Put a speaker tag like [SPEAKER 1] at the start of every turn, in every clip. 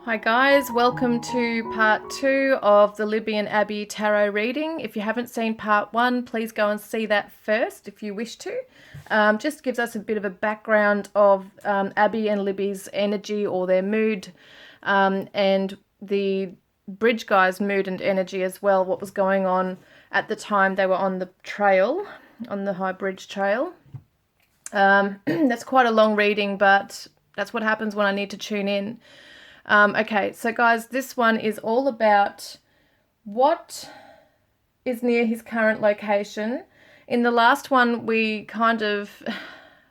[SPEAKER 1] Hi guys, welcome to part 2 of the Libby and Abby tarot reading. If you haven't seen part 1, please go and see that first if you wish to. Just gives us a bit of a background of Abby and Libby's energy or their mood, and the bridge guys' mood and energy as well, what was going on at the time they were on the trail, on the High Bridge Trail. That's quite a long reading, but that's what happens when I need to tune in. Okay, so guys, this one is all about what is near his current location. In the last one, we kind of,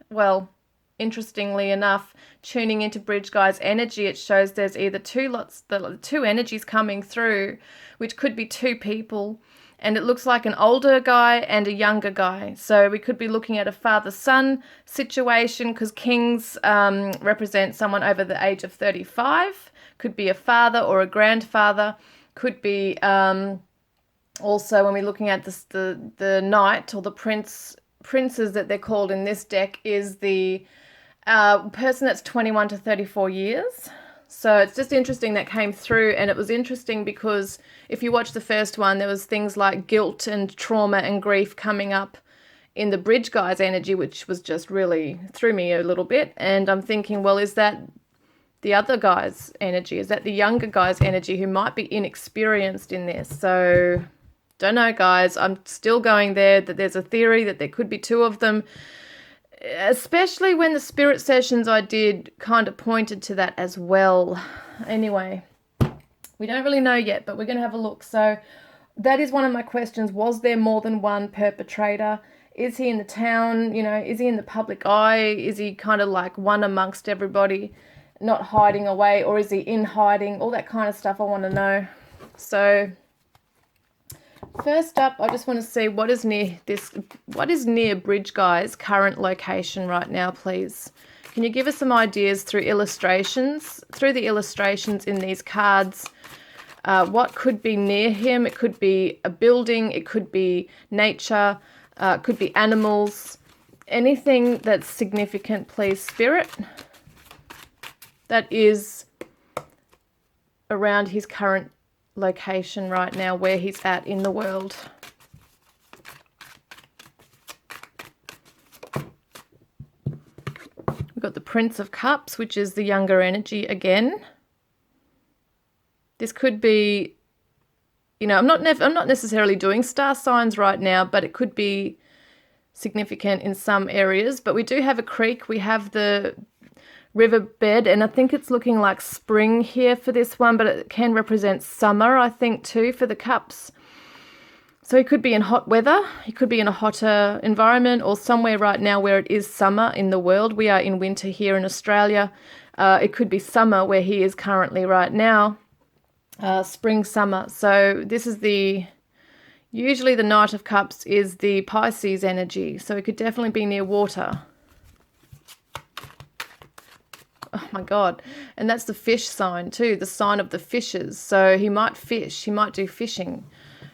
[SPEAKER 1] well, interestingly enough, tuning into Bridge Guy's energy, it shows there's either two energies coming through, which could be two people, and it looks like an older guy and a younger guy. So we could be looking at a father-son situation, because kings represent someone over the age of 35. Could be a father or a grandfather. Could be also, when we're looking at this, the knight or the princes that they're called in this deck, is the person that's 21 to 34 years. So it's just interesting that came through, and it was interesting because if you watch the first one, there was things like guilt and trauma and grief coming up in the bridge guy's energy, which was just really threw me a little bit. And I'm thinking, well, is that the other guy's energy? Is that the younger guy's energy who might be inexperienced in this? So don't know, guys. I'm still going there that there's a theory that there could be two of them, especially when the spirit sessions I did kind of pointed to that as well. Anyway, we don't really know yet, but we're going to have a look. So that is one of my questions. Was there more than one perpetrator? Is he in the town? You know, is he in the public eye? Is he kind of like one amongst everybody, not hiding away? Or is he in hiding? All that kind of stuff I want to know. So first up, I just want to see what is near Bridge Guy's current location right now, please. Can you give us some ideas through illustrations? Through the illustrations in these cards, what could be near him? It could be a building, it could be nature, it could be animals, anything that's significant, please, Spirit, that is around his current location right now, where he's at in the world. We've got the Prince of Cups, which is the younger energy again. This could be, you know, I'm not necessarily doing star signs right now, but it could be significant in some areas. But we do have a creek, we have the riverbed, and I think it's looking like spring here for this one, but it can represent summer, I think, too, for the cups. So he could be in hot weather, he could be in a hotter environment, or somewhere right now where it is summer in the world. We are in winter here in Australia. It could be summer where he is currently right now, spring, summer. So this is usually the Knight of Cups is the Pisces energy, so it could definitely be near water. Oh my God. And that's the fish sign too, the sign of the fishes. So he might fish, he might do fishing.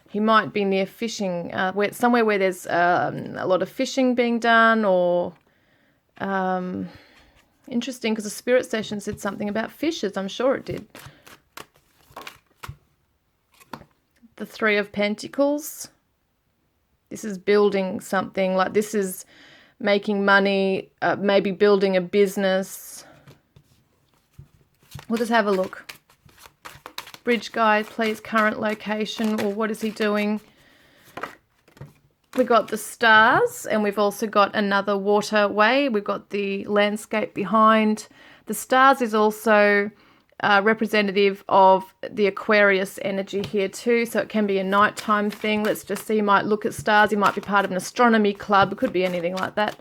[SPEAKER 1] He might be near fishing, somewhere where there's a lot of fishing being done, or interesting, because the spirit session said something about fishes. I'm sure it did. The Three of Pentacles. This is building something, like this is making money, maybe building a business. We'll just have a look. Bridge Guy, please, current location, or what is he doing? We've got the stars, and we've also got another waterway. We've got the landscape behind. The stars is also representative of the Aquarius energy here too, so it can be a nighttime thing. Let's just see, you might look at stars, you might be part of an astronomy club, it could be anything like that.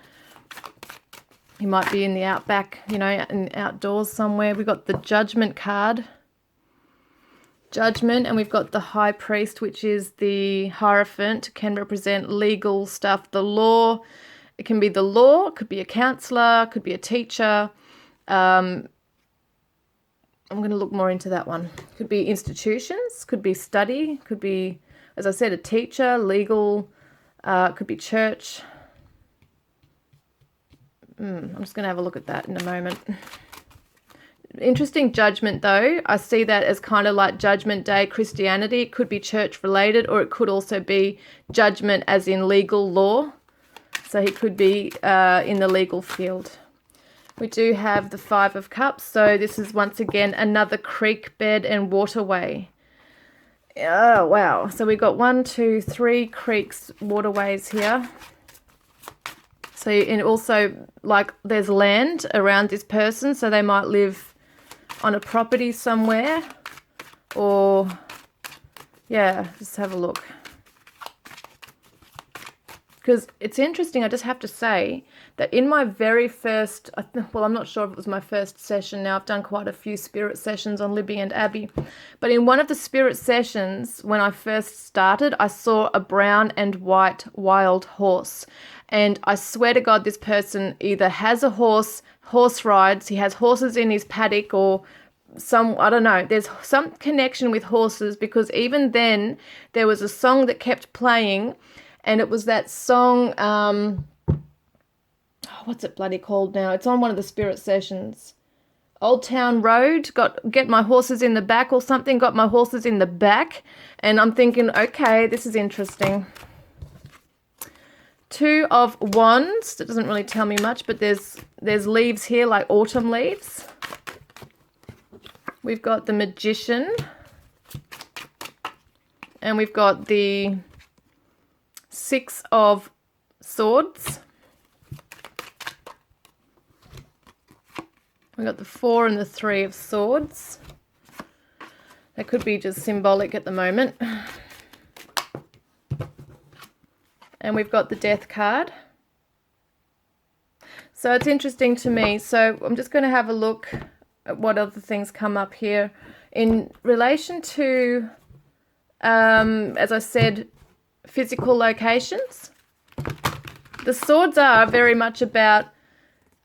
[SPEAKER 1] He might be in the outback, you know, outdoors somewhere. We've got the Judgment card. Judgment, and we've got the High Priest, which is the Hierophant. It can represent legal stuff, the law. It can be the law, it could be a counselor, could be a teacher. I'm going to look more into that one. Could be institutions, could be study, could be, as I said, a teacher, legal, could be church. I'm just going to have a look at that in a moment. Interesting judgment though. I see that as kind of like Judgment Day Christianity. It could be church related, or it could also be judgment as in legal law. So he could be in the legal field. We do have the Five of Cups. So this is once again another creek bed and waterway. Oh, wow. So we've got 1, 2, 3 creeks, waterways here. So, and also like there's land around this person. So they might live on a property somewhere, or yeah, just have a look. Because it's interesting, I just have to say that in my very first, well, I'm not sure if it was my first session now, I've done quite a few spirit sessions on Libby and Abby, but in one of the spirit sessions, when I first started, I saw a brown and white wild horse. And I swear to God, this person either has a horse rides, he has horses in his paddock, or some, I don't know, there's some connection with horses, because even then there was a song that kept playing. And it was that song, what's it bloody called now? It's on one of the spirit sessions. Old Town Road, get my horses in the back or something, got my horses in the back. And I'm thinking, okay, this is interesting. 2 of Wands, that doesn't really tell me much, but there's leaves here, like autumn leaves. We've got the Magician. And we've got the 6 of Swords. We've got the 4 and the 3 of Swords. That could be just symbolic at the moment. And we've got the Death card. So it's interesting to me. So I'm just going to have a look at what other things come up here. In relation to, as I said, physical locations. The swords are very much about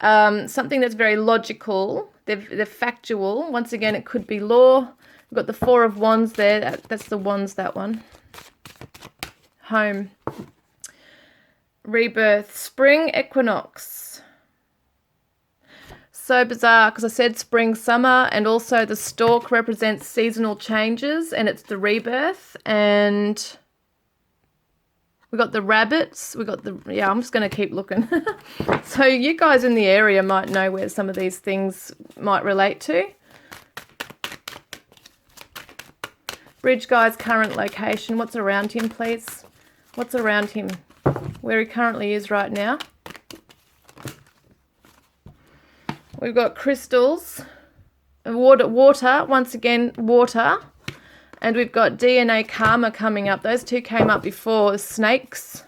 [SPEAKER 1] something that's very logical. They're factual. Once again, it could be law. We've got the 4 of Wands there. That's the Wands, that one. Home. Rebirth. Spring equinox. So bizarre, because I said spring, summer, and also the stork represents seasonal changes, and it's the rebirth. And we got the rabbits. We got the, yeah, I'm just going to keep looking. So you guys in the area might know where some of these things might relate to. Bridge guy's current location. What's around him, please? What's around him? Where he currently is right now. We've got crystals. Water, once again, water. And we've got DNA karma coming up. Those 2 came up before. Snakes.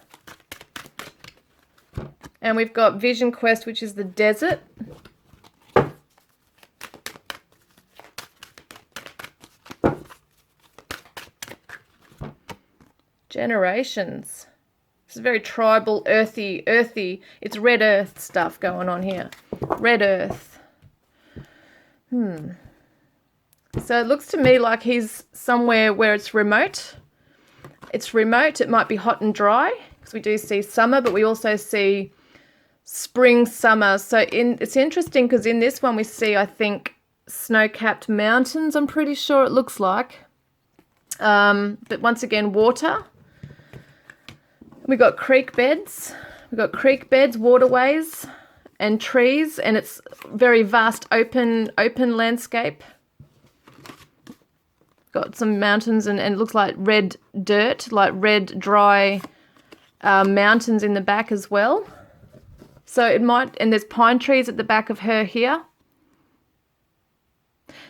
[SPEAKER 1] And we've got Vision Quest, which is the desert. Generations. It's very tribal, earthy. It's red earth stuff going on here. Red earth. So it looks to me like he's somewhere where it's remote. It's remote. It might be hot and dry, because we do see summer, but we also see spring, summer. So it's interesting, because in this one we see, I think, snow-capped mountains, I'm pretty sure it looks like. But once again, water. We got creek beds. We've got creek beds, waterways, and trees, and it's very vast, open landscape. Got some mountains, and it looks like red dirt, like red, dry mountains in the back as well. So it might, and there's pine trees at the back of her here.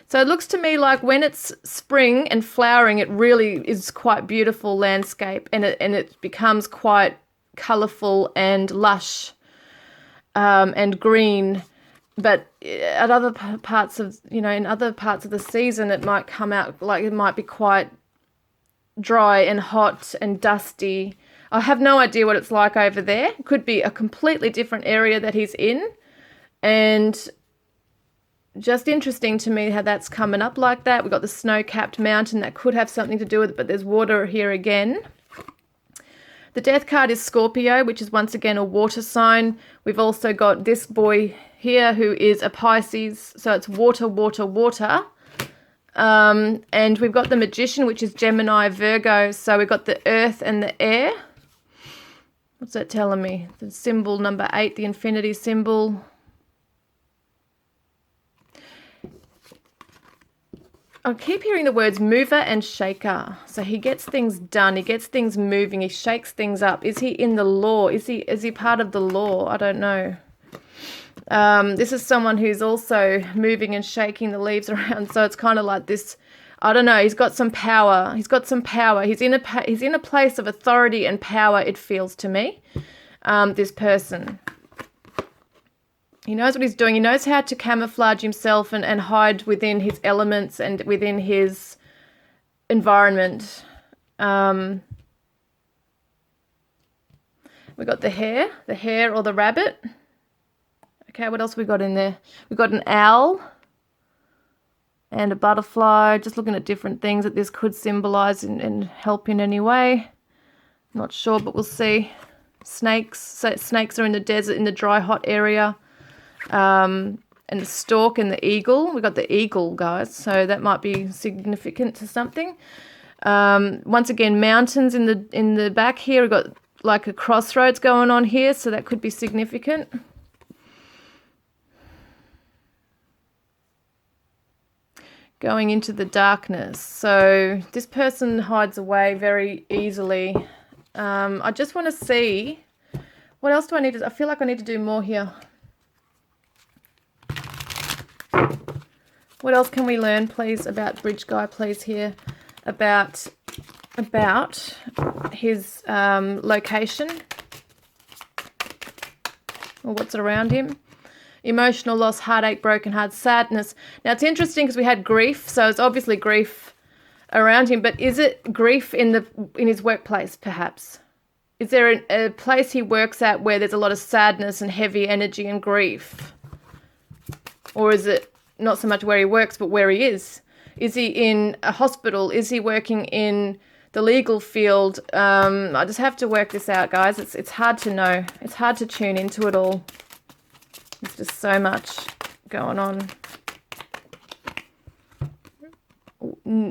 [SPEAKER 1] So it looks to me like when it's spring and flowering, it really is quite beautiful landscape, and it becomes quite colourful and lush and green. But at other parts of, in other parts of the season, it might come out like it might be quite dry and hot and dusty. I have no idea what it's like over there. It could be a completely different area that he's in. And just interesting to me how that's coming up like that. We've got the snow-capped mountain. That could have something to do with it, but there's water here again. The death card is Scorpio, which is once again a water sign. We've also got this boy here who is a Pisces, so it's water, water, water. And we've got the Magician, which is Gemini, Virgo, so we've got the earth and the air. What's that telling me? The symbol number 8, the infinity symbol. I keep hearing the words mover and shaker. So he gets things done. He gets things moving. He shakes things up. Is he in the law? Is he part of the law? I don't know. This is someone who's also moving and shaking the leaves around. So it's kind of like this. I don't know. He's got some power. He's got some power. He's in a place of authority and power. It feels to me. This person. He knows what he's doing. He knows how to camouflage himself and hide within his elements and within his environment. We got the hare or the rabbit. Okay, what else we got in there? We got an owl and a butterfly. Just looking at different things that this could symbolize and help in any way. Not sure, but we'll see. Snakes. So snakes are in the desert, in the dry, hot area. And the stork and the eagle. We got the eagle, guys, so that might be significant to something. Once again, mountains in the back here. We've got like a crossroads going on here, so that could be significant. Going into the darkness. So this person hides away very easily. I just want to see, what else do I need to, I feel like I need to do more here. What else can we learn, please, about Bridge Guy, please, here? About his location or what's around him. Emotional loss, heartache, broken heart, sadness. Now, it's interesting because we had grief, so it's obviously grief around him, but is it grief in his workplace, perhaps? Is there a place he works at where there's a lot of sadness and heavy energy and grief? Or is it not so much where he works, but where he is? Is he in a hospital? Is he working in the legal field? I just have to work this out, guys. It's hard to know. It's hard to tune into it all. There's just so much going on.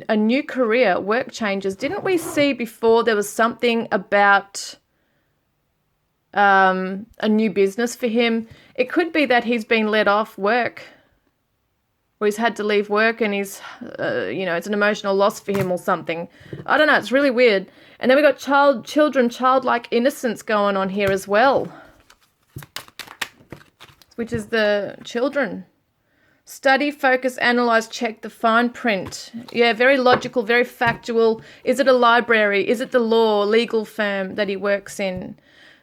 [SPEAKER 1] A new career, work changes. Didn't we see before there was something about a new business for him? It could be that he's been let off work, or he's had to leave work and he's, it's an emotional loss for him or something. I don't know. It's really weird. And then we got childlike innocence going on here as well, which is the children. Study, focus, analyze, check the fine print. Yeah, very logical, very factual. Is it a library? Is it the legal firm that he works in?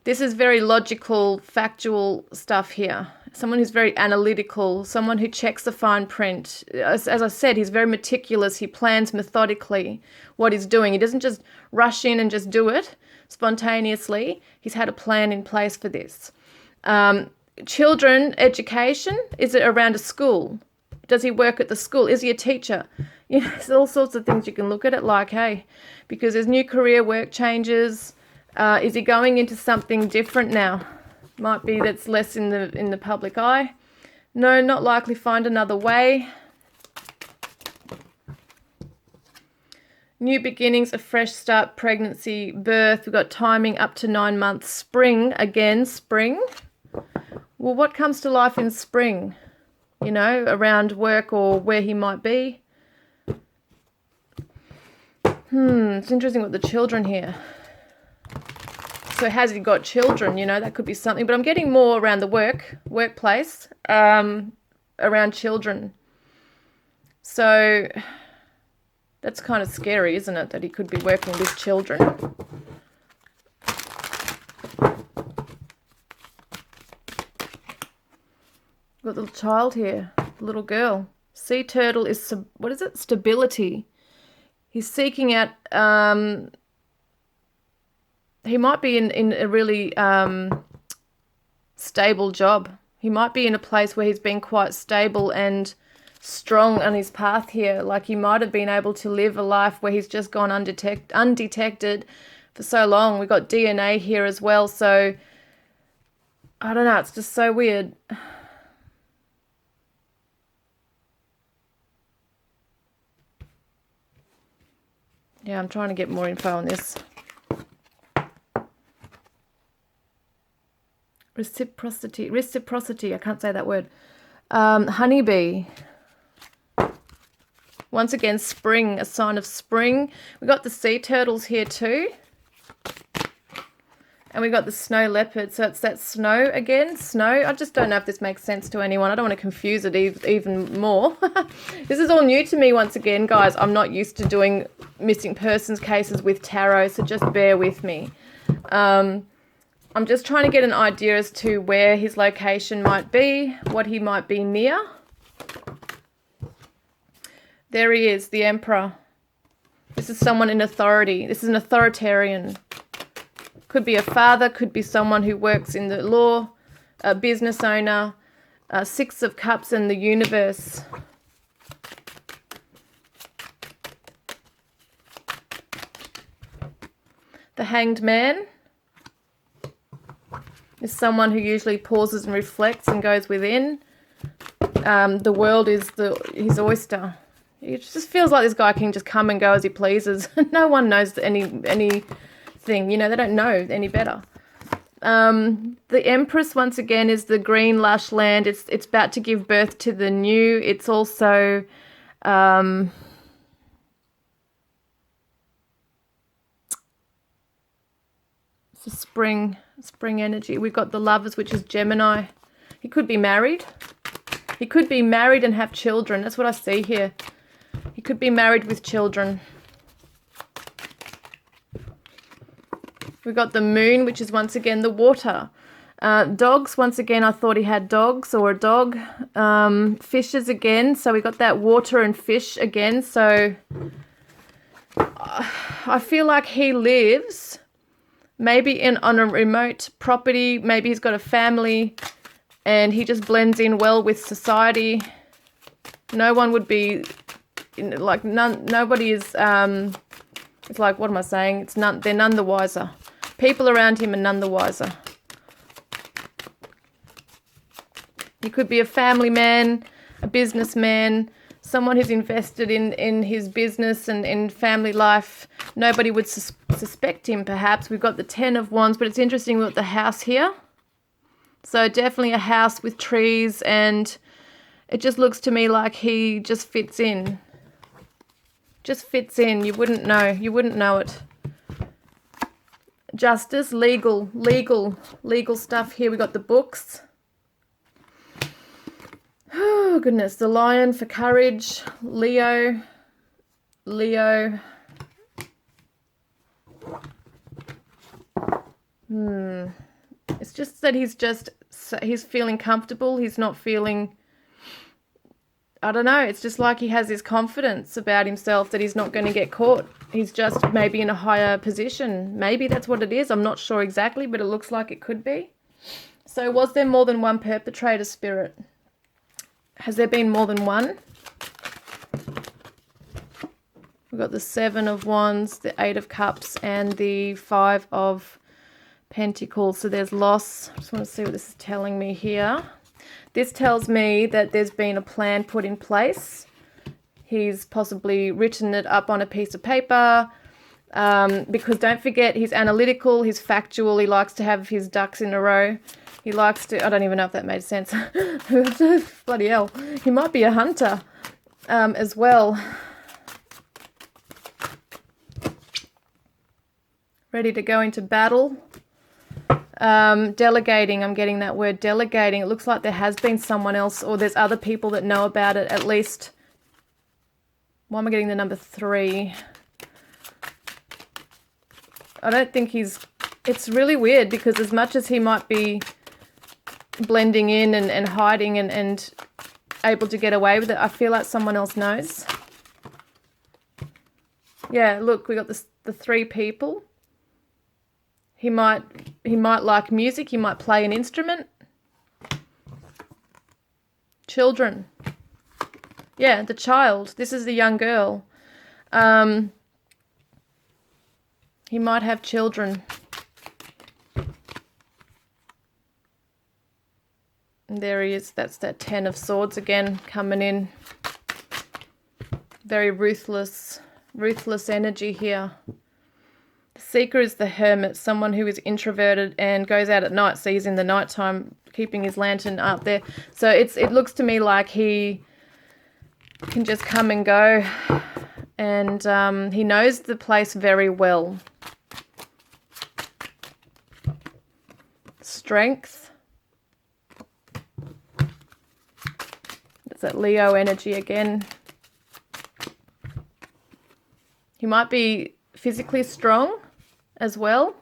[SPEAKER 1] This is very logical, factual stuff here. Someone who's very analytical, someone who checks the fine print. As I said, he's very meticulous. He plans methodically what he's doing. He doesn't just rush in and just do it spontaneously. He's had a plan in place for this. Children, education, is it around a school? Does he work at the school? Is he a teacher? There's all sorts of things you can look at it like, hey, because there's new career, work changes. Is he going into something different now? Might be that's less in the public eye. No, not likely. Find another way. New beginnings, a fresh start, pregnancy, birth. We've got timing up to 9 months. Spring, again, spring. Well, what comes to life in spring? Around work or where he might be. It's interesting with the children here. So has he got children? That could be something. But I'm getting more around the workplace, around children. So that's kind of scary, isn't it? That he could be working with children. Got the little child here, the little girl. Sea turtle is, what is it? Stability. He's seeking out, he might be in a really stable job. He might be in a place where he's been quite stable and strong on his path here. Like he might have been able to live a life where he's just gone undetected for so long. We've got DNA here as well, so I don't know, it's just so weird. Yeah, I'm trying to get more info on this. Reciprocity, I can't say that word. Honeybee. Once again, spring, a sign of spring. We got the sea turtles here too. And we got the snow leopard, so it's that snow again, snow. I just don't know if this makes sense to anyone. I don't want to confuse it even more. This is all new to me once again, guys. I'm not used to doing missing persons cases with tarot, so just bear with me. I'm just trying to get an idea as to where his location might be, what he might be near. There he is, the Emperor. This is someone in authority. This is an authoritarian. Could be a father, could be someone who works in the law, a business owner, Six of Cups and the universe. The Hanged Man is someone who usually pauses and reflects and goes within. The world is his oyster. It just feels like this guy can just come and go as he pleases. No one knows anything, you know, they don't know any better. The Empress, once again, is the green lush land. It's about to give birth to the new. It's also it's a spring energy. We've got the Lovers, which is Gemini. He could be married. He could be married and have children. That's what I see here. He could be married with children. We've got the Moon, which is once again the water. Dogs, once again, I thought he had dogs or a dog. Fishes again, so we got that water and fish again. So I feel like he lives maybe on a remote property. Maybe he's got a family and he just blends in well with society. No one would be, like, nobody is, it's like, what am I saying? They're none the wiser. People around him are none the wiser. He could be a family man, a businessman, someone who's invested in his business and in family life. Nobody would suspect him, perhaps. We've got the Ten of Wands, but it's interesting, we've got the house here. So definitely a house with trees, and it just looks to me like he just fits in. Just fits in. You wouldn't know. You wouldn't know it. Justice, legal stuff here. We got the books. Oh, goodness. The Lion for courage. Leo. It's just that he's feeling comfortable. He's not feeling, I don't know, it's just like he has this confidence about himself that he's not going to get caught. He's just maybe in a higher position. Maybe that's what it is. I'm not sure exactly, but it looks like it could be. So was there more than one perpetrator, Spirit? Has there been more than one? We've got the Seven of Wands, the Eight of Cups, and the Five of Pentacles. So there's loss. I just want to see what this is telling me here. This tells me that there's been a plan put in place. He's possibly written it up on a piece of paper, because don't forget, he's analytical, he's factual, he likes to have his ducks in a row. He likes to, I don't even know if that made sense. Bloody hell. He might be a hunter as well. Ready to go into battle. Delegating, I'm getting that word, delegating. It looks like there has been someone else, or there's other people that know about it, at least. Why am I getting the number 3? I don't think it's really weird, because as much as he might be blending in and hiding and able to get away with it, I feel like someone else knows. Yeah, look, we got the 3 people. He might like music. He might play an instrument. Children. Yeah, the child. This is the young girl. He might have children. And there he is. That's that 10 of Swords again coming in. Very ruthless energy here. The Seeker is the Hermit, someone who is introverted and goes out at night. So he's in the nighttime keeping his lantern up there. So it looks to me like he can just come and go. And he knows the place very well. Strength. That's that Leo energy again. He might be physically strong as well,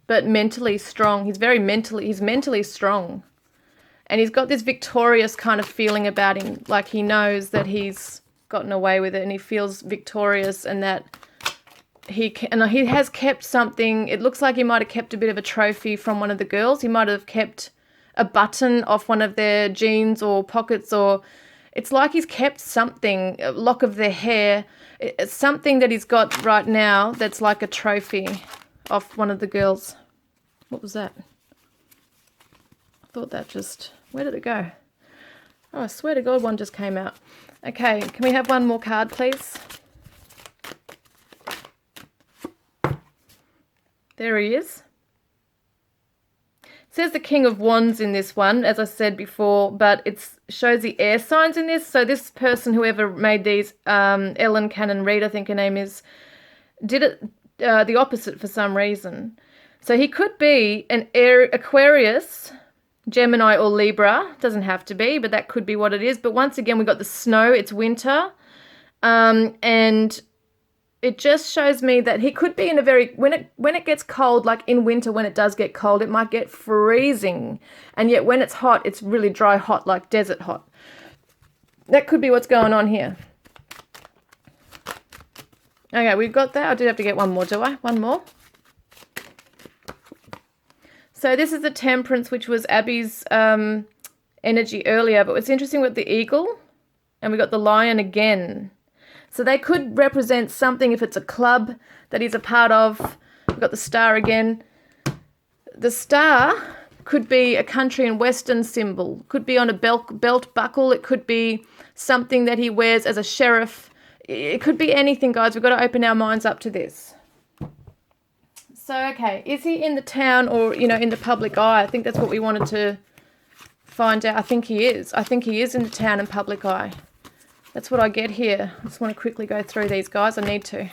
[SPEAKER 1] but mentally strong. He's mentally strong. And he's got this victorious kind of feeling about him, like he knows that he's gotten away with it and he feels victorious, and that he has kept something. It looks like he might have kept a bit of a trophy from one of the girls. He might have kept a button off one of their jeans or pockets, or it's like he's kept something, a lock of their hair. It's something that he's got right now that's like a trophy off one of the girls. What was that? I thought that just... Where did it go? Oh, I swear to God, one just came out. Okay, can we have one more card, please? There he is. It says the King of Wands in this one, as I said before, but it shows the air signs in this. So this person, whoever made these, Ellen Cannon Reid, I think her name is, did it the opposite for some reason. So he could be an Aquarius, Gemini or Libra. Doesn't have to be, but that could be what it is. But once again, we've got the snow. It's winter. And it just shows me that he could be in a very... When it gets cold, like in winter, when it does get cold, it might get freezing. And yet when it's hot, it's really dry hot, like desert hot. That could be what's going on here. Okay, we've got that. I do have to get one more, do I? One more. So this is the Temperance, which was Abby's energy earlier. But it's interesting with the Eagle. And we got the Lion again. So they could represent something if it's a club that he's a part of. We've got the Star again. The Star could be a country and western symbol. Could be on a belt buckle. It could be something that he wears as a sheriff. It could be anything, guys. We've got to open our minds up to this. So, okay, is he in the town or, in the public eye? I think that's what we wanted to find out. I think he is. I think he is in the town and public eye. That's what I get here. I just want to quickly go through these, guys. I need to.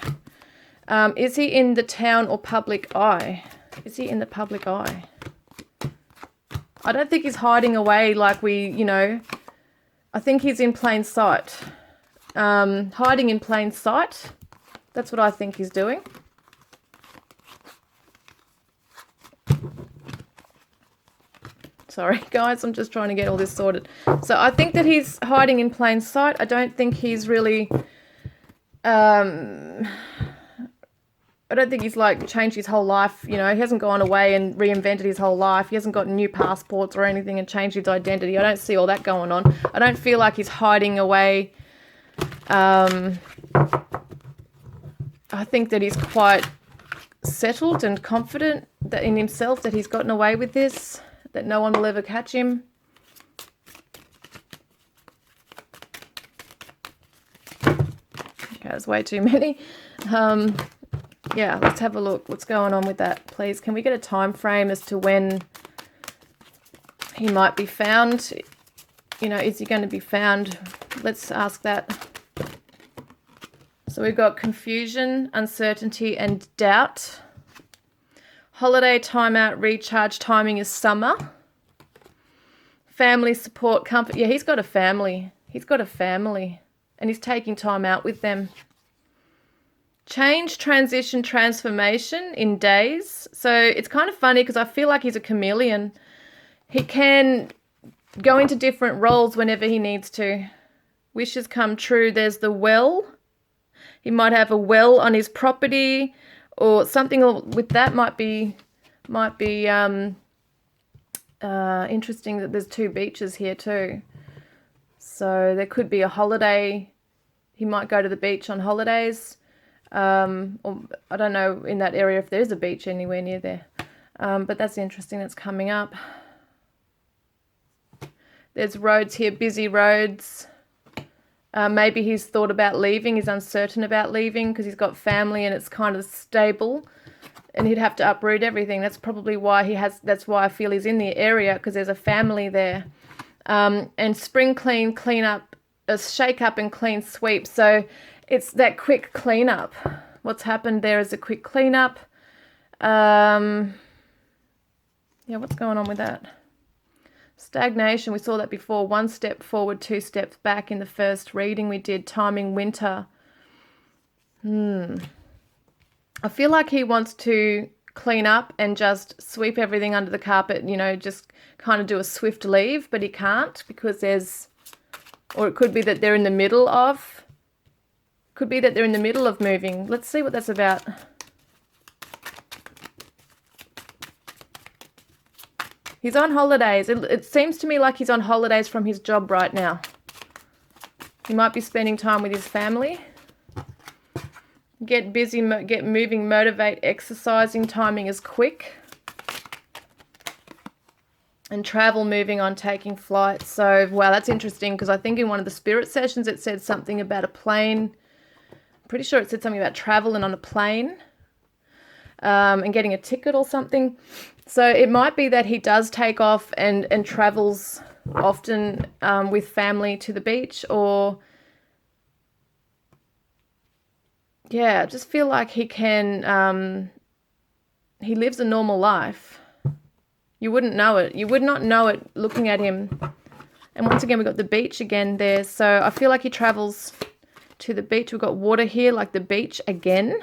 [SPEAKER 1] Is he in the town or public eye? Is he in the public eye? I don't think he's hiding away like I think he's in plain sight. Hiding in plain sight. That's what I think he's doing. Sorry, guys, I'm just trying to get all this sorted. So I think that he's hiding in plain sight. I don't think he's really... I don't think he's, changed his whole life. He hasn't gone away and reinvented his whole life. He hasn't got new passports or anything and changed his identity. I don't see all that going on. I don't feel like he's hiding away. I think that he's quite settled and confident that in himself that he's gotten away with this, that no one will ever catch him. Okay, there's way too many. Yeah, let's have a look. What's going on with that, please? Can we get a time frame as to when he might be found? Is he going to be found? Let's ask that. So we've got confusion, uncertainty, and doubt. Holiday, timeout, recharge, timing is summer. Family support, comfort. Yeah, he's got a family. He's got a family. And he's taking time out with them. Change, transition, transformation in days. So it's kind of funny because I feel like he's a chameleon. He can go into different roles whenever he needs to. Wishes come true. There's the well. He might have a well on his property. Or something with that might be interesting that there's two beaches here too. So there could be a holiday. He might go to the beach on holidays. Or I don't know in that area if there's a beach anywhere near there. But that's interesting, that's coming up. There's roads here, busy roads. Maybe he's thought about leaving, he's uncertain about leaving because he's got family and it's kind of stable and he'd have to uproot everything. That's probably why that's why I feel he's in the area, because there's a family there. And spring clean, clean up, shake up and clean sweep. So it's that quick cleanup. What's happened there is a quick cleanup. Yeah, what's going on with that? Stagnation, we saw that before. 1 step forward, 2 steps back in the first reading we did, timing winter. I feel like he wants to clean up and just sweep everything under the carpet, you know, just kind of do a swift leave, but he can't because or it could be that they're in the middle of, moving. Let's see what that's about. He's on holidays. It seems to me like he's on holidays from his job right now. He might be spending time with his family. Get busy, get moving, motivate, exercising. Timing is quick. And travel, moving on, taking flight. So, wow, that's interesting because I think in one of the spirit sessions it said something about a plane. I'm pretty sure it said something about traveling on a plane and getting a ticket or something. So it might be that he does take off and travels often with family to the beach, or yeah, I just feel like he can, he lives a normal life. You wouldn't know it. You would not know it looking at him. And once again, we've got the beach again there. So I feel like he travels to the beach. We've got water here, like the beach again.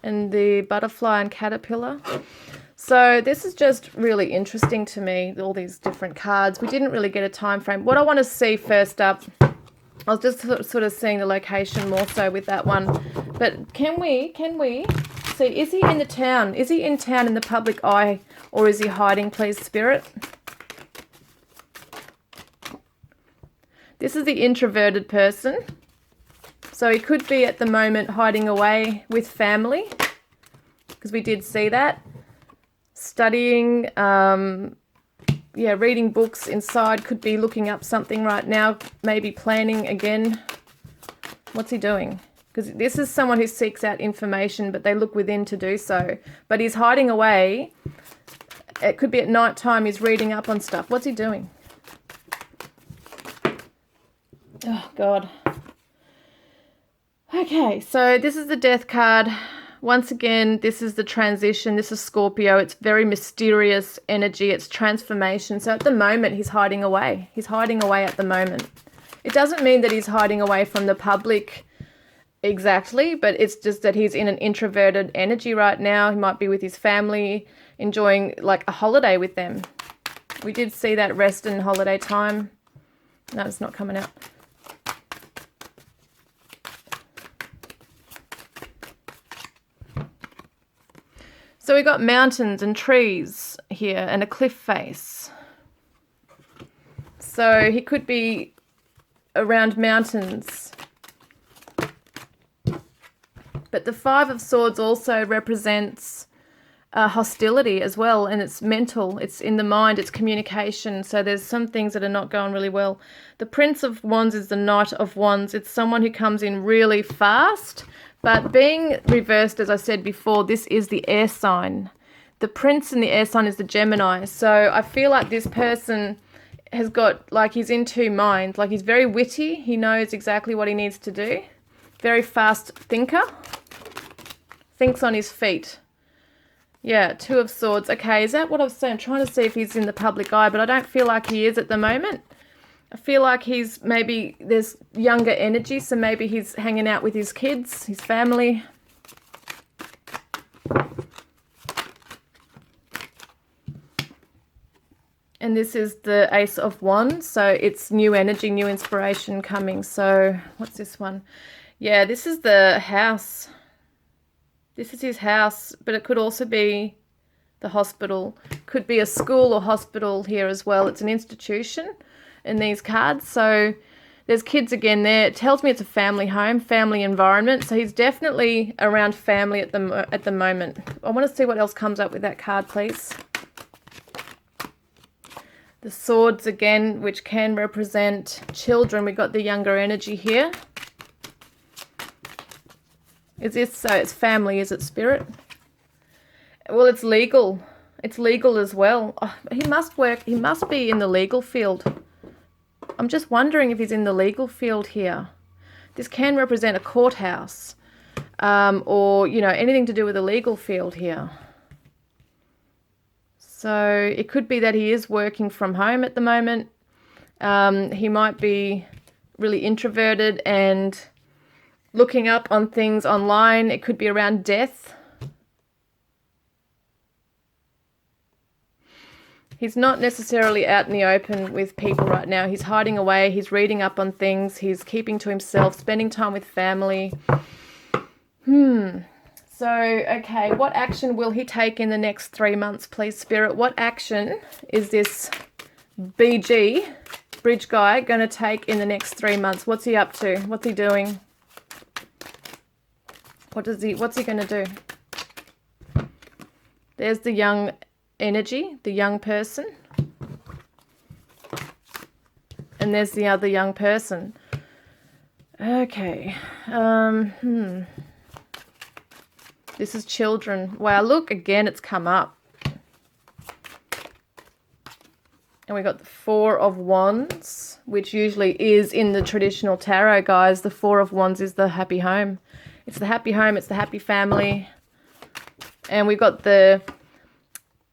[SPEAKER 1] And the butterfly and caterpillar. So this is just really interesting to me, all these different cards. We didn't really get a time frame. What I want to see first up, I was just sort of seeing the location more so with that one. But can we see, is he in the town? Is he in town in the public eye, or is he hiding, please, Spirit? This is the introverted person. So he could be at the moment hiding away with family, because we did see that. Studying, reading books inside, could be looking up something right now, maybe planning again. What's he doing? Because this is someone who seeks out information, but they look within to do so. But he's hiding away. It could be at night time, he's reading up on stuff. What's he doing? Oh, God. Okay, so this is the death card. Once again, this is the transition. This is Scorpio. It's very mysterious energy. It's transformation. So at the moment, he's hiding away. He's hiding away at the moment. It doesn't mean that he's hiding away from the public exactly, but it's just that he's in an introverted energy right now. He might be with his family, enjoying like a holiday with them. We did see that rest and holiday time. No, it's not coming out. So we got mountains and trees here and a cliff face. So he could be around mountains. But the Five of Swords also represents hostility as well, and it's mental, it's in the mind, it's communication. So there's some things that are not going really well. The Prince of Wands is the Knight of Wands. It's someone who comes in really fast. But being reversed, as I said before, this is the air sign. The Prince in the air sign is the Gemini. So I feel like this person has got, like, he's in two minds. Like, he's very witty. He knows exactly what he needs to do. Very fast thinker. Thinks on his feet. Yeah, Two of Swords. Okay, is that what I was saying? I'm trying to see if he's in the public eye, but I don't feel like he is at the moment. I feel like he's maybe, there's younger energy, so maybe he's hanging out with his kids, his family. And this is the Ace of Wands, so it's new energy, new inspiration coming. So what's this one? Yeah, this is the house. This is his house, but it could also be the hospital. Could be a school or hospital here as well. It's an institution in these cards. So There's kids again there. It tells me it's a family home, family environment. So he's definitely around family at the moment. I want to see what else comes up with that card, please. The swords again, which can represent children. We've got the younger energy here. Is this, so it's family, is it, Spirit? Well, it's legal. It's legal as well. Oh, he must be in the legal field. I'm just wondering if he's in the legal field here. This can represent a courthouse, or, you know, anything to do with the legal field here. So it could be that he is working from home at the moment. He might be really introverted and looking up on things online. It could be around death. He's not necessarily out in the open with people right now. He's hiding away. He's reading up on things. He's keeping to himself, spending time with family. So, okay, what action will he take in the next 3 months, please, Spirit? What action is this BG, bridge guy, going to take in the next 3 months? What's he up to? What's he doing? What's he going to do? There's the young energy, the young person. And there's the other young person. Okay. This is children. Wow, look, again, it's come up. And we got the Four of Wands, which usually is in the traditional tarot, guys. The Four of Wands is the happy home. It's the happy home. It's the happy family. And we've got the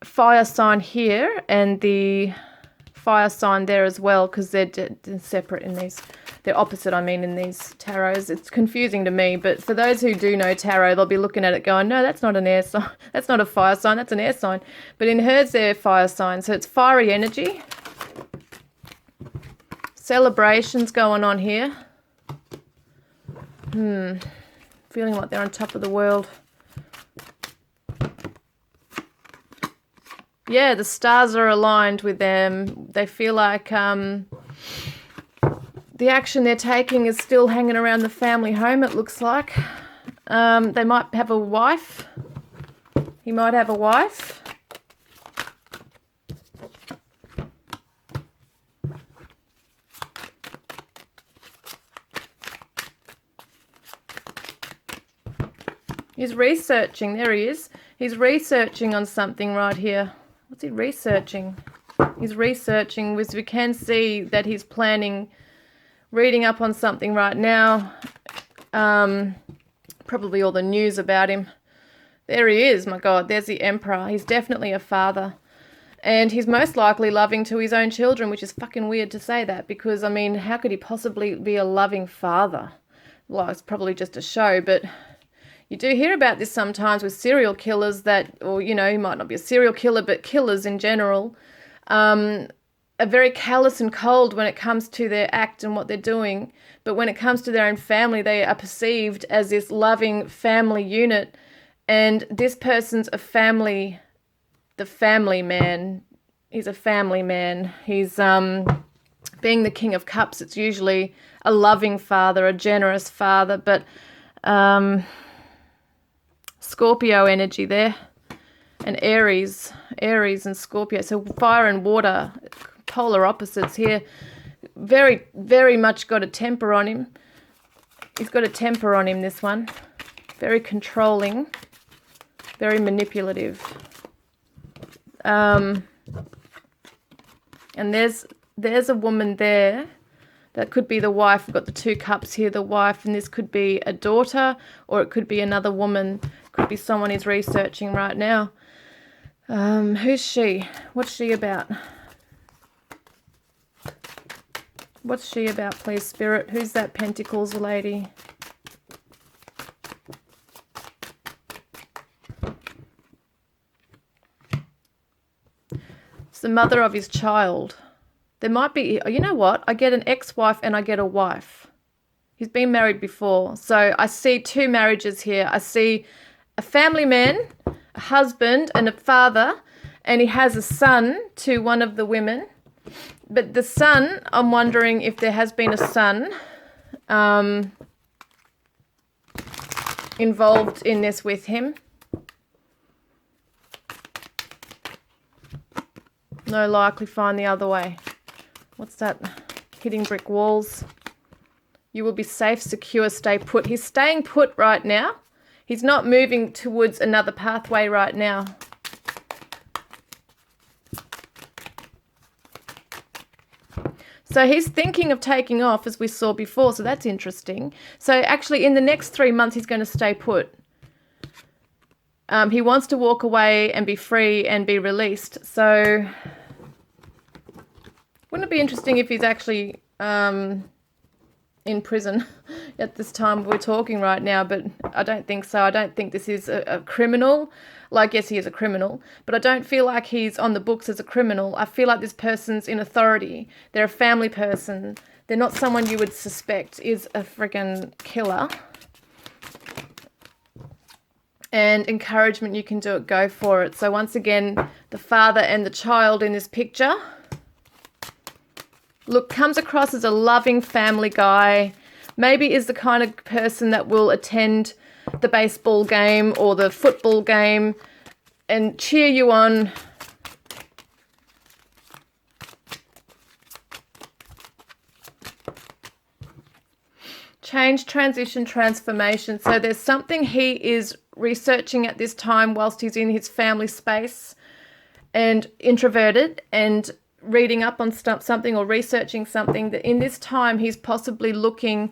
[SPEAKER 1] fire sign here and the fire sign there as well, because they're separate in these. They're opposite, I mean, in these tarots. It's confusing to me, but for those who do know tarot, they'll be looking at it going, no, that's not an air sign. That's not a fire sign. That's an air sign. But in hers, they're fire signs. So it's fiery energy. Celebrations going on here. Feeling like they're on top of the world. Yeah, the stars are aligned with them. They feel like the action they're taking is still hanging around the family home, it looks like. They might have a wife. He might have a wife. He's researching. There he is. He's researching on something right here. What's he researching? He's researching, which we can see that he's planning, reading up on something right now. Probably all the news about him. There he is, my God. There's the Emperor. He's definitely a father. And he's most likely loving to his own children, which is fucking weird to say that, because, I mean, how could he possibly be a loving father? Well, it's probably just a show, but you do hear about this sometimes with serial killers that, or, you know, he might not be a serial killer, but killers in general, are very callous and cold when it comes to their act and what they're doing. But when it comes to their own family, they are perceived as this loving family unit. And this person's a family, the family man. He's a family man. He's, being the King of Cups, it's usually a loving father, a generous father. But Scorpio energy there. And Aries and Scorpio. So fire and water, polar opposites here. Very, very much got a temper on him. He's got a temper on him, this one. Very controlling. Very manipulative. And there's a woman there. That could be the wife. We've got the two cups here, the wife, and this could be a daughter, or it could be another woman. Could be someone he's researching right now. Who's she? What's she about? What's she about, please, Spirit? Who's that Pentacles lady? It's the mother of his child. There might be, you know what? I get an ex-wife and I get a wife. He's been married before. So I see two marriages here. I see a family man, a husband and a father, and he has a son to one of the women. But the son, I'm wondering if there has been a son involved in this with him. No, likely find the other way. What's that? Hitting brick walls. You will be safe, secure, stay put. He's staying put right now. He's not moving towards another pathway right now. So he's thinking of taking off, as we saw before, so that's interesting. So actually in the next 3 months, he's going to stay put. He wants to walk away and be free and be released. So wouldn't it be interesting if he's actually in prison at this time we're talking right now? But I don't think so. I don't think this is a criminal. Like, yes, he is a criminal, but I don't feel like he's on the books as a criminal. I feel like this person's in authority. They're a family person. They're not someone you would suspect is a friggin' killer. And encouragement, you can do it, go for it. So once again, the father and the child in this picture, look, comes across as a loving family guy. Maybe is the kind of person that will attend the baseball game or the football game and cheer you on. Change, transition, transformation. So there's something he is researching at this time whilst he's in his family space and introverted and reading up on something or researching something, that in this time he's possibly looking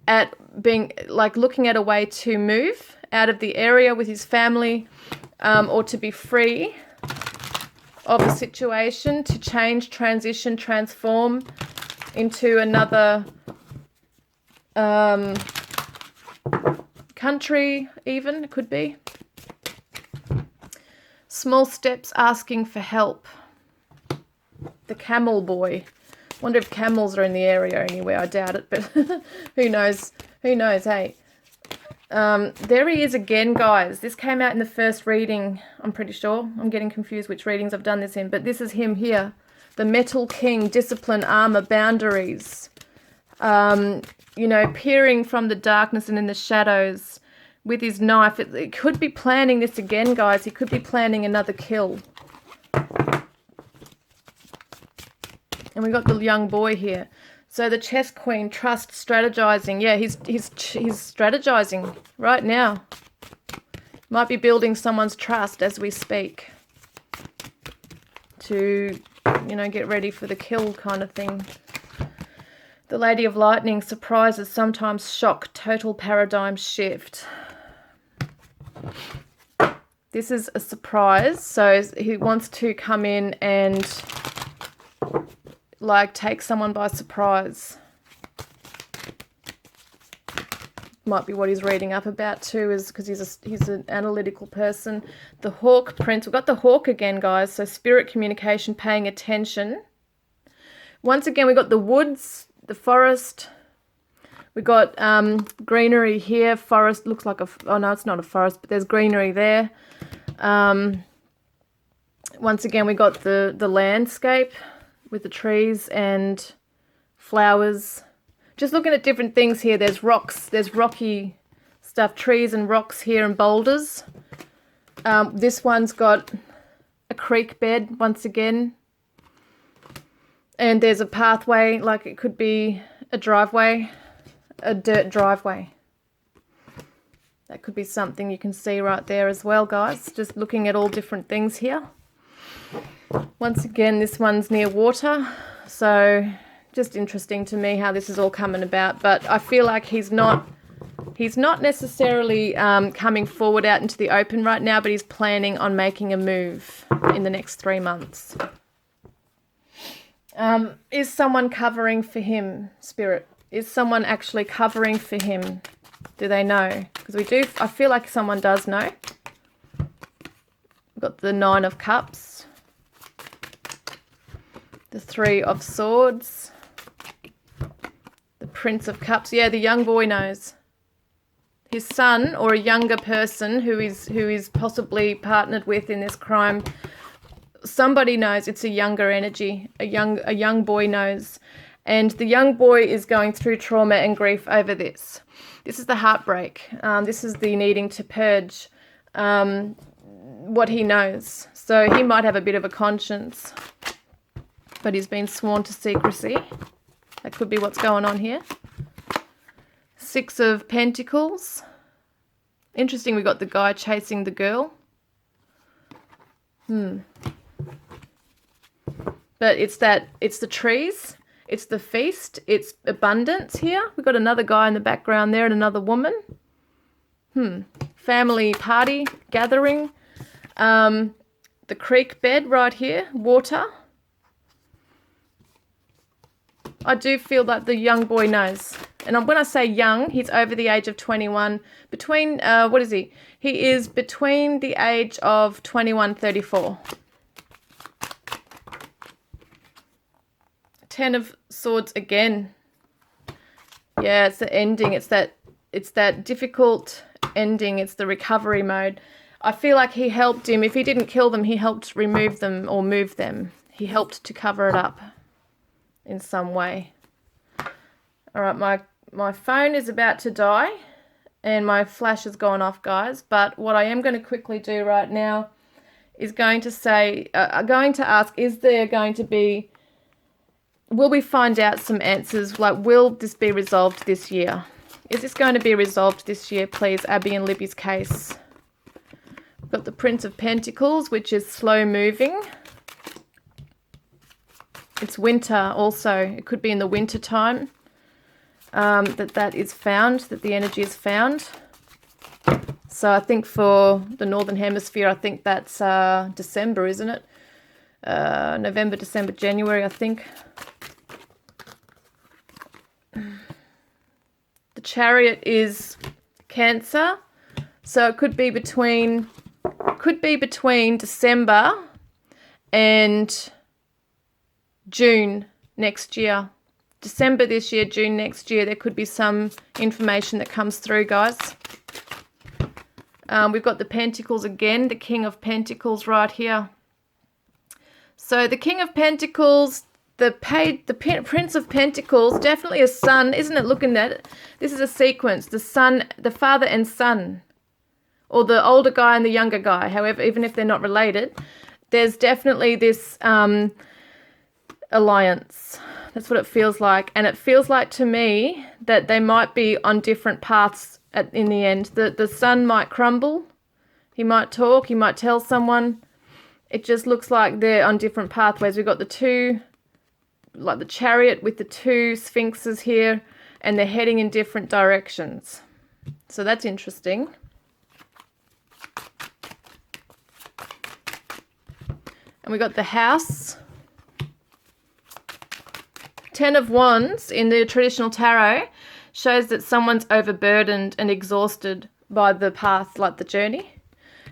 [SPEAKER 1] at looking at a way to move out of the area with his family, or to be free of a situation, to change, transition, transform into another country, even, it could be. Small steps, asking for help. The camel boy. Wonder if camels are in the area anywhere. I doubt it, but who knows? Who knows, hey? There he is again, guys. This came out in the first reading, I'm pretty sure. I'm getting confused which readings I've done this in, but this is him here. The Metal King, discipline, armor, boundaries. You know, peering from the darkness and in the shadows with his knife. It could be planning this again, guys. He could be planning another kill. And we got the young boy here. So the chess queen, trust, strategizing. Yeah, he's strategizing right now. Might be building someone's trust as we speak to, you know, get ready for the kill kind of thing. The Lady of Lightning, surprises, sometimes shock, total paradigm shift. This is a surprise. So he wants to come in and like take someone by surprise. Might be what he's reading up about too, is because he's an analytical person. The Hawk Prince. We've got the hawk again, guys. So spirit communication, paying attention. Once again, we've got the woods, the forest. We got greenery here. Forest looks like oh no, it's not a forest, but there's greenery there. Once again, we got the landscape with the trees and flowers. Just looking at different things here. There's rocks, there's rocky stuff, trees and rocks here and boulders. This one's got a creek bed once again. And there's a pathway, like it could be a driveway, a dirt driveway. That could be something you can see right there as well, guys. Just looking at all different things here. Once again, this one's near water, so just interesting to me how this is all coming about. But I feel like he's not necessarily coming forward out into the open right now, but he's planning on making a move in the next 3 months. Is someone covering for him, Spirit? Is someone actually covering for him? Do they know? Because I feel like someone does know. We've got the 9 of Cups. The 3 of Swords. The Prince of Cups. Yeah, the young boy knows. His son or a younger person who is possibly partnered with in this crime somebody knows. It's a younger energy. A young boy knows. And the young boy is going through trauma and grief over this. This is the heartbreak. This is the needing to purge what he knows. So he might have a bit of a conscience, but he's been sworn to secrecy. That could be what's going on here. Six of Pentacles. Interesting, we got the guy chasing the girl. But it's the trees, it's the feast, it's abundance here. We've got another guy in the background there and another woman. Family party, gathering. The creek bed right here, water. I do feel that the young boy knows. And when I say young, he's over the age of 21. Between, what is he? He is between the age of 21, 34. 10 of Swords again. Yeah, it's the ending. It's that difficult ending. It's the recovery mode. I feel like he helped him. If he didn't kill them, he helped remove them or move them. He helped to cover it up in some way. All right, my phone is about to die and my flash has gone off, guys. But what I am going to quickly do right now is going to ask, is there going to be, will we find out some answers? Like, will this be resolved this year? Is this going to be resolved this year, please? Abby and Libby's case. We've got the Prince of Pentacles, which is slow moving. It's winter also. It could be in the winter time that is found, that the energy is found. So I think for the Northern Hemisphere, I think that's December, isn't it? November, December, January, I think. The Chariot is Cancer. So it could be between December and June next year. December this year, June next year, there could be some information that comes through, guys. We've got the Pentacles again, the King of Pentacles right here. So the King of Pentacles, the Prince of Pentacles, definitely a son, isn't it? Looking at it, this is a sequence, the son, the father and son, or the older guy and the younger guy. However, even if they're not related, there's definitely this alliance. That's what it feels like. And it feels like to me that they might be on different paths in the end. The son might crumble. He might talk. He might tell someone. It just looks like they're on different pathways. We've got the two, like the Chariot with the two sphinxes here, and they're heading in different directions. So that's interesting. And we got the House. 10 of Wands in the traditional tarot shows that someone's overburdened and exhausted by the path, like the journey.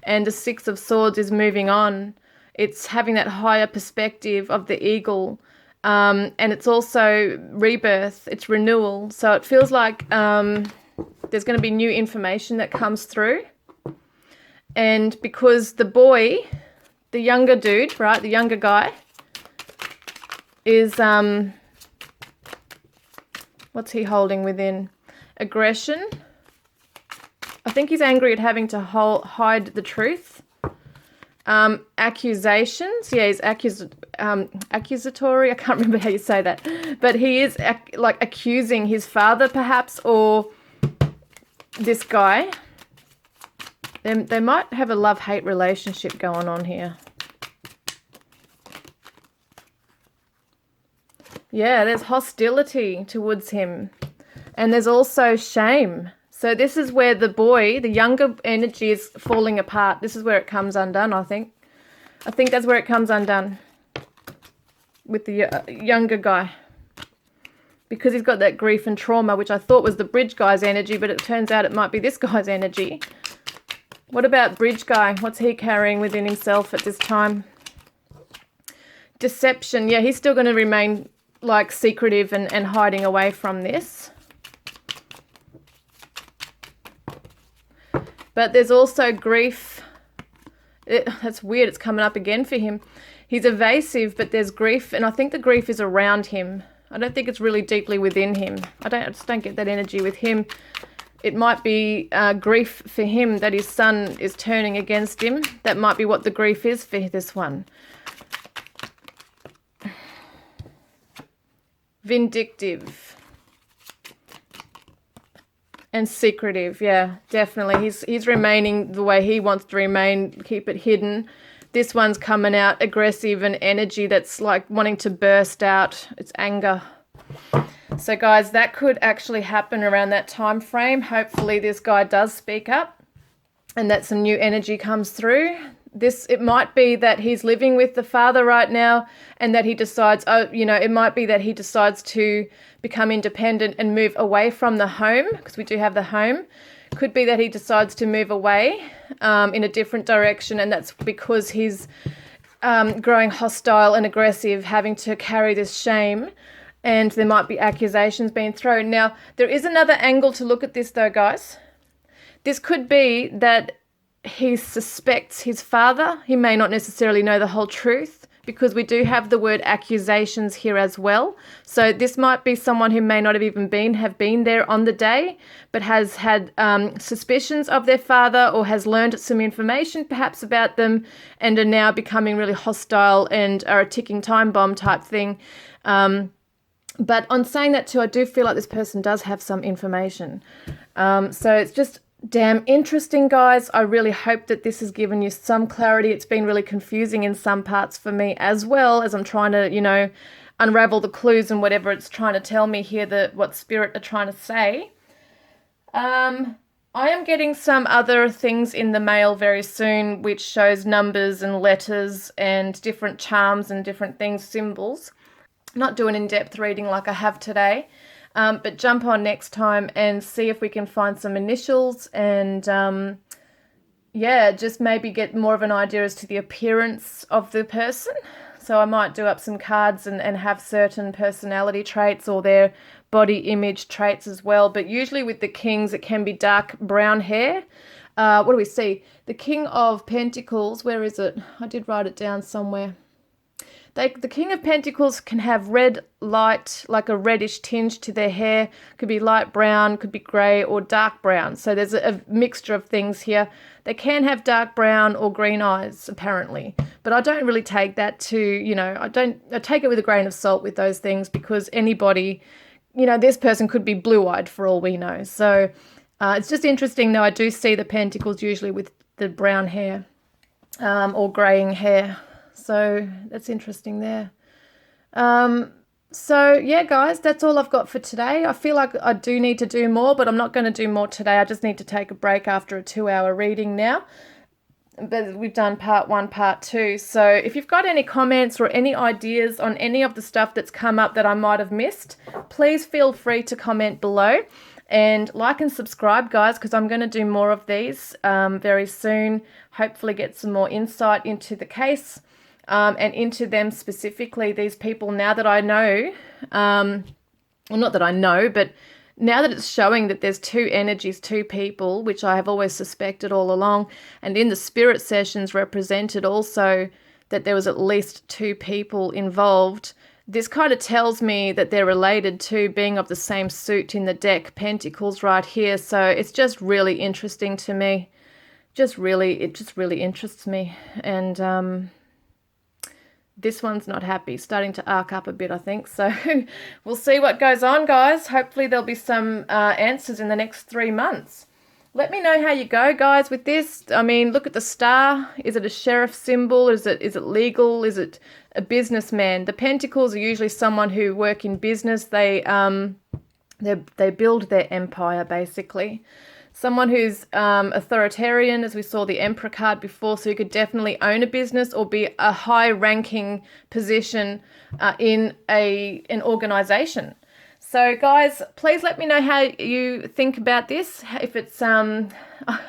[SPEAKER 1] And the 6 of Swords is moving on. It's having that higher perspective of the eagle. And it's also rebirth. It's renewal. So it feels like there's going to be new information that comes through. And because the boy, the younger dude, right, the younger guy, is... what's he holding within? Aggression. I think he's angry at having to hide the truth. Accusations. Yeah, he's accusatory. I can't remember how you say that. But he is like accusing his father perhaps, or this guy. They might have a love-hate relationship going on here. Yeah, there's hostility towards him. And there's also shame. So this is where the boy, the younger energy, is falling apart. This is where it comes undone, I think. I think that's where it comes undone with the younger guy. Because he's got that grief and trauma, which I thought was the bridge guy's energy, but it turns out it might be this guy's energy. What about bridge guy? What's he carrying within himself at this time? Deception. Yeah, he's still going to remain like secretive and hiding away from this. But there's also grief. That's weird. It's coming up again for him. He's evasive, but there's grief, and I think the grief is around him. I don't think it's really deeply within him. I just don't get that energy with him. It might be grief for him that his son is turning against him. That might be what the grief is for this one. Vindictive. And secretive, yeah, definitely. He's remaining the way he wants to remain, keep it hidden. This one's coming out aggressive and energy that's like wanting to burst out. It's anger. So guys, that could actually happen around that time frame. Hopefully this guy does speak up and that some new energy comes through. It might be that he's living with the father right now and that he decides, it might be that he decides to become independent and move away from the home, because we do have the home. Could be that he decides to move away in a different direction, and that's because he's growing hostile and aggressive, having to carry this shame, and there might be accusations being thrown. Now, there is another angle to look at this though, guys. This could be that he suspects his father. He may not necessarily know the whole truth, because we do have the word accusations here as well. So this might be someone who may not have even been there on the day, but has had suspicions of their father, or has learned some information perhaps about them, and are now becoming really hostile and are a ticking time bomb type thing. But on saying that too, I do feel like this person does have some information. So it's just damn interesting, guys. I really hope that this has given you some clarity. It's been really confusing in some parts for me as well, as I'm trying to, unravel the clues and whatever it's trying to tell me here, what spirit are trying to say. I am getting some other things in the mail very soon, which shows numbers and letters and different charms and different things, symbols. Not do an in-depth reading like I have today. But jump on next time and see if we can find some initials and, just maybe get more of an idea as to the appearance of the person. So I might do up some cards and have certain personality traits or their body image traits as well. But usually with the kings, it can be dark brown hair. What do we see? The King of Pentacles, where is it? I did write it down somewhere. The King of Pentacles can have red light, like a reddish tinge to their hair. Could be light brown, could be grey or dark brown. So there's a mixture of things here. They can have dark brown or green eyes, apparently. But I don't really take that to, I take it with a grain of salt with those things, because anybody, this person could be blue-eyed for all we know. So it's just interesting, though. I do see the Pentacles usually with the brown hair or greying hair. So that's interesting there. So yeah, guys, that's all I've got for today. I feel like I do need to do more, but I'm not going to do more today. I just need to take a break after a 2-hour reading now. But we've done part 1, part 2. So if you've got any comments or any ideas on any of the stuff that's come up that I might have missed, please feel free to comment below. And like and subscribe, guys, because I'm going to do more of these very soon. Hopefully get some more insight into the case. And into them specifically, these people, now that I know, well, not that I know, but now that it's showing that there's 2 energies, 2 people, which I have always suspected all along, and in the spirit sessions represented also that there was at least 2 people involved, this kind of tells me that they're related to being of the same suit in the deck, Pentacles right here. So it's just really interesting to me. It just really interests me. And, this one's not happy, starting to arc up a bit, I think. So we'll see what goes on, guys. Hopefully there'll be some answers in the next 3 months. Let me know how you go, guys, with this. I mean, look at the star. Is it a sheriff symbol? Is it legal? Is it a businessman? The Pentacles are usually someone who work in business. They build their empire, basically. Someone who's authoritarian, as we saw the Emperor card before, so you could definitely own a business or be a high-ranking position in an organization. So, guys, please let me know how you think about this. If it's, I'm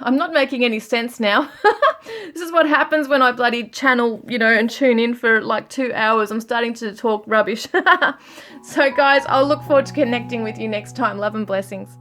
[SPEAKER 1] not making any sense now. This is what happens when I bloody channel, and tune in for like 2 hours. I'm starting to talk rubbish. So, guys, I'll look forward to connecting with you next time. Love and blessings.